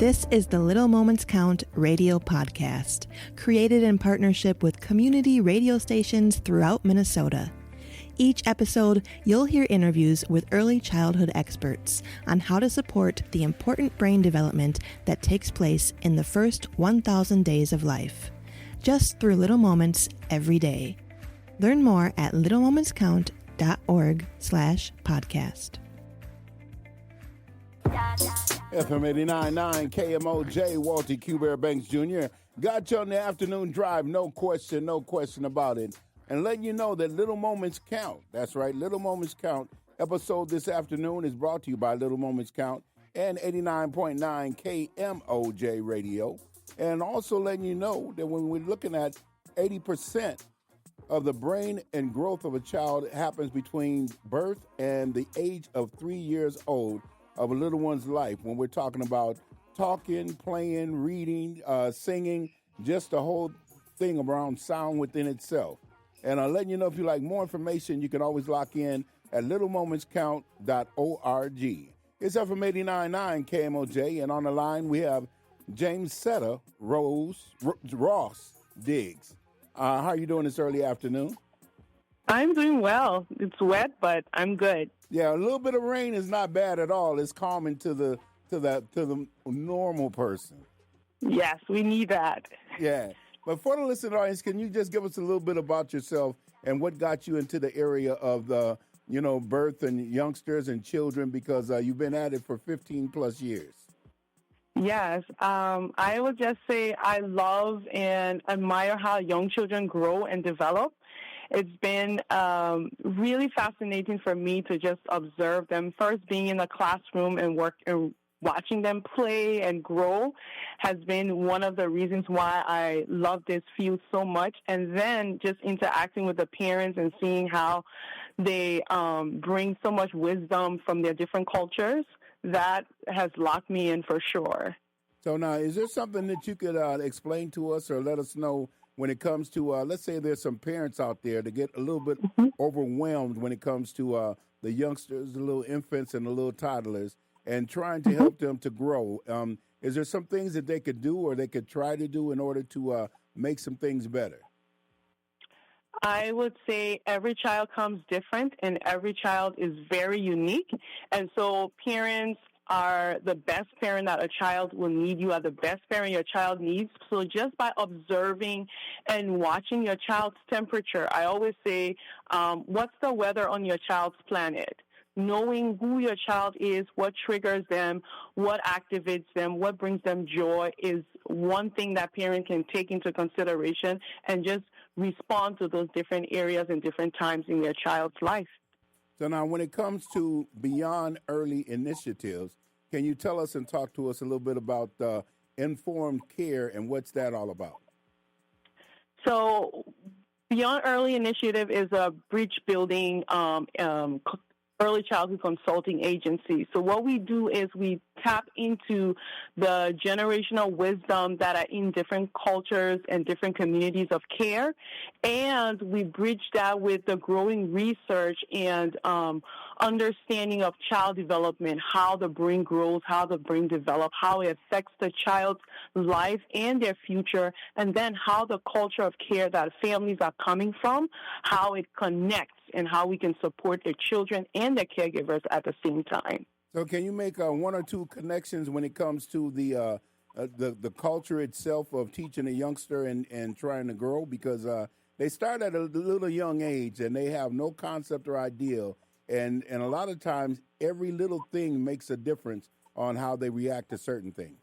This is the Little Moments Count radio podcast, created in partnership with community radio stations throughout Minnesota. Each episode, you'll hear interviews with early childhood experts on how to support the important brain development that takes place in the first 1,000 days of life, just through little moments every day. Learn more at littlemomentscount.org/podcast. FM 89.9 KMOJ, Walter Q. Bear Banks Jr. Got you on the afternoon drive, no question about it. And letting you know that Little Moments Count. That's right, Little Moments Count. Episode this afternoon is brought to you by Little Moments Count and 89.9 KMOJ Radio. And also letting you know that when we're looking at 80% of the brain and growth of a child happens between birth and the age of 3 years old of a little one's life. When we're talking about talking, playing, reading, singing, just the whole thing around sound within itself. And I'll let you know if you like more information, you can always lock in at littlemomentscount.org. It's FM 89.9 KMOJ, and on the line we have Jamesetta Ross Diggs. How are you doing this early afternoon? I'm doing well. It's wet, but I'm good. Yeah, a little bit of rain is not bad at all. It's calming to the normal person. Yes, we need that. Yeah. But for the listening audience, can you just give us a little bit about yourself and what got you into the area of the, birth and youngsters and children, because you've been at it for 15 plus years. Yes. I would just say I love and admire how young children grow and develop. It's been really fascinating for me to just observe them. First, being in the classroom and watching them play and grow has been one of the reasons why I love this field so much. And then just interacting with the parents and seeing how they bring so much wisdom from their different cultures, that has locked me in for sure. So now, is there something that you could explain to us or let us know when it comes to, let's say there's some parents out there that get a little bit overwhelmed when it comes to the youngsters, the little infants and the little toddlers, and trying to help them to grow. Is there some things that they could do or they could try to do in order to make some things better? I would say every child comes different and every child is very unique. And so parents are the best parent that a child will need. You are the best parent your child needs. So just by observing and watching your child's temperature, I always say, what's the weather on your child's planet? Knowing who your child is, what triggers them, what activates them, what brings them joy is one thing that parents can take into consideration and just respond to those different areas and different times in their child's life. So now when it comes to beyond early initiatives, can you tell us and talk to us a little bit about informed care and what's that all about? So Beyond Early Initiative is a bridge building early childhood consulting agency. So what we do is we tap into the generational wisdom that are in different cultures and different communities of care, and we bridge that with the growing research and understanding of child development, how the brain grows, how the brain develops, how it affects the child's life and their future, and then how the culture of care that families are coming from, how it connects and how we can support their children and their caregivers at the same time. So can you make one or two connections when it comes to the culture itself of teaching a youngster and trying to grow? Because they start at a little young age and they have no concept or idea. And a lot of times every little thing makes a difference on how they react to certain things.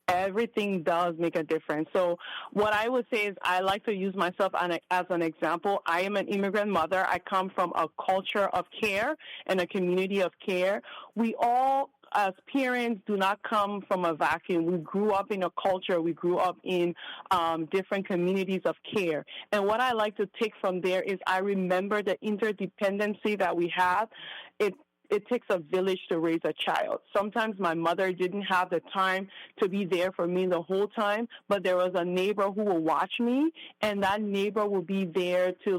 Everything does make a difference. So what I would say is I like to use myself as an example. I am an immigrant mother. I come from a culture of care and a community of care. We all, as parents, do not come from a vacuum. We grew up in a culture. We grew up in different communities of care. And what I like to take from there is I remember the interdependency that we have. It takes a village to raise a child. Sometimes my mother didn't have the time to be there for me the whole time, but there was a neighbor who will watch me, and that neighbor will be there to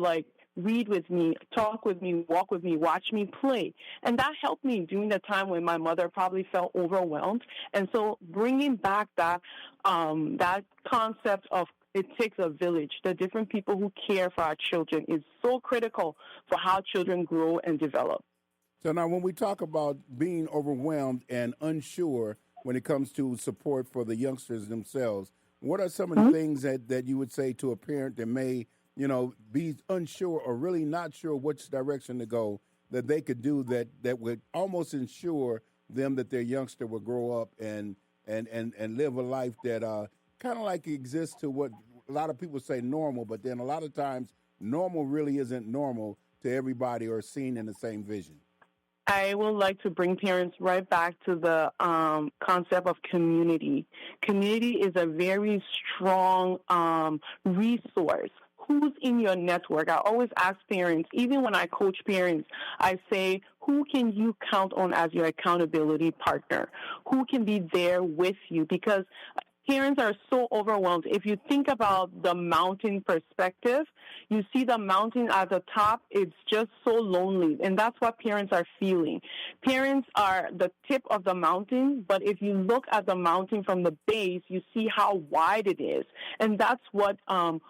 read with me, talk with me, walk with me, watch me play. And that helped me during the time when my mother probably felt overwhelmed. And so bringing back that concept of it takes a village, the different people who care for our children is so critical for how children grow and develop. So now when we talk about being overwhelmed and unsure when it comes to support for the youngsters themselves, what are some of the things that you would say to a parent that may, be unsure or really not sure which direction to go, that they could do that would almost ensure them that their youngster will grow up and live a life that kind of like exists to what a lot of people say normal, but then a lot of times normal really isn't normal to everybody or seen in the same vision? I would like to bring parents right back to the concept of community. Community is a very strong resource. Who's in your network? I always ask parents, even when I coach parents, I say, who can you count on as your accountability partner? Who can be there with you? Because parents are so overwhelmed. If you think about the mountain perspective, you see the mountain at the top, it's just so lonely. And that's what parents are feeling. Parents are the tip of the mountain, but if you look at the mountain from the base, you see how wide it is. And that's what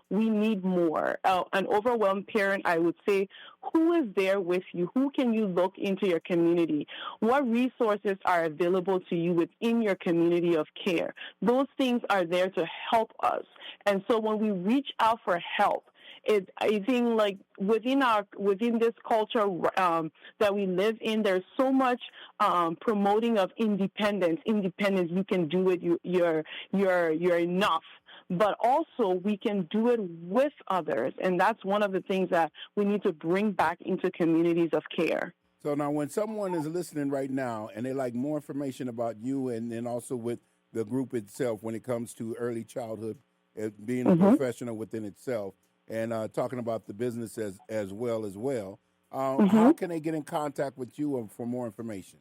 we need more. An overwhelmed parent, I would say, who is there with you? Who can you look into your community? What resources are available to you within your community of care? Those things are there to help us. And so when we reach out for help, I think like within this culture that we live in, there's so much promoting of independence. Independence, you can do it. You're enough. But also we can do it with others, and that's one of the things that we need to bring back into communities of care. So now when someone is listening right now and they like more information about you and then also with the group itself when it comes to early childhood, being a professional within itself, and talking about the business as well, how can they get in contact with you for more information?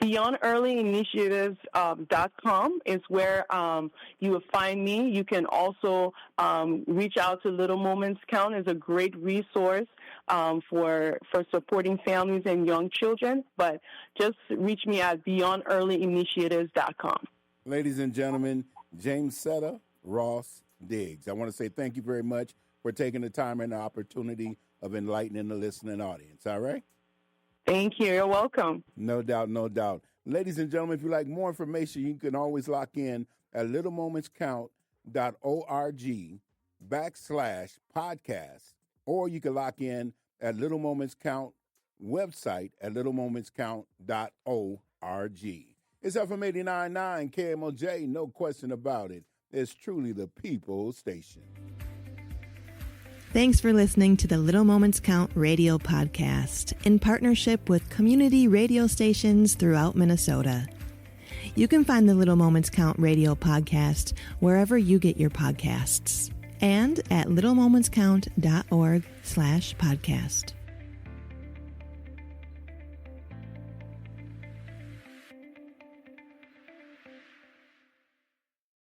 BeyondEarlyInitiatives.com is where you will find me. You can also reach out to Little Moments Count. Is a great resource for supporting families and young children. But just reach me at BeyondEarlyInitiatives.com. Ladies and gentlemen, Jamesetta Ross Diggs. I want to say thank you very much for taking the time and the opportunity of enlightening the listening audience. All right? Thank you. You're welcome. No doubt, no doubt. Ladies and gentlemen, if you'd like more information, you can always lock in at littlemomentscount.org/podcast, or you can lock in at Little Moments Count website at littlemomentscount.org. It's FM 89.9 KMOJ, no question about it. It's truly the people's station. Thanks for listening to the Little Moments Count radio podcast in partnership with community radio stations throughout Minnesota. You can find the Little Moments Count radio podcast wherever you get your podcasts and at littlemomentscount.org/podcast.